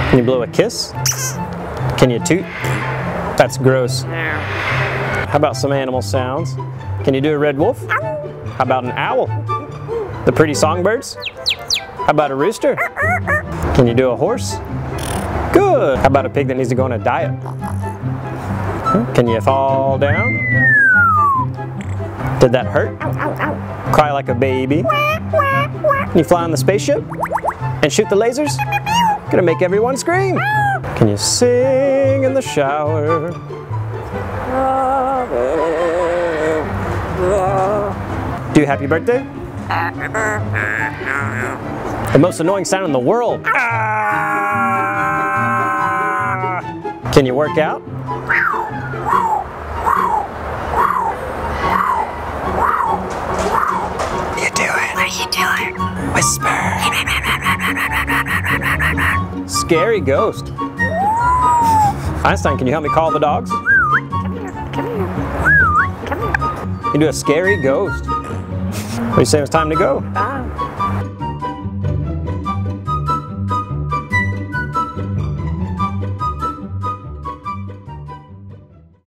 Can you blow a kiss? Can you toot? That's gross. How about some animal sounds? Can you do a red wolf? How about an owl? The pretty songbirds? How about a rooster? Can you do a horse? Good. How about a pig that needs to go on a diet? Can you fall down? Did that hurt? Cry like a baby? Can you fly on the spaceship? And shoot the lasers? Gonna make everyone scream. Can you sing in the shower? Do happy birthday? The most annoying sound in the world. Can you work out? What are you doing? What are you doing? Whisper. Scary ghost. Einstein, can you help me call the dogs? You do a scary ghost. What do you say it's time to go?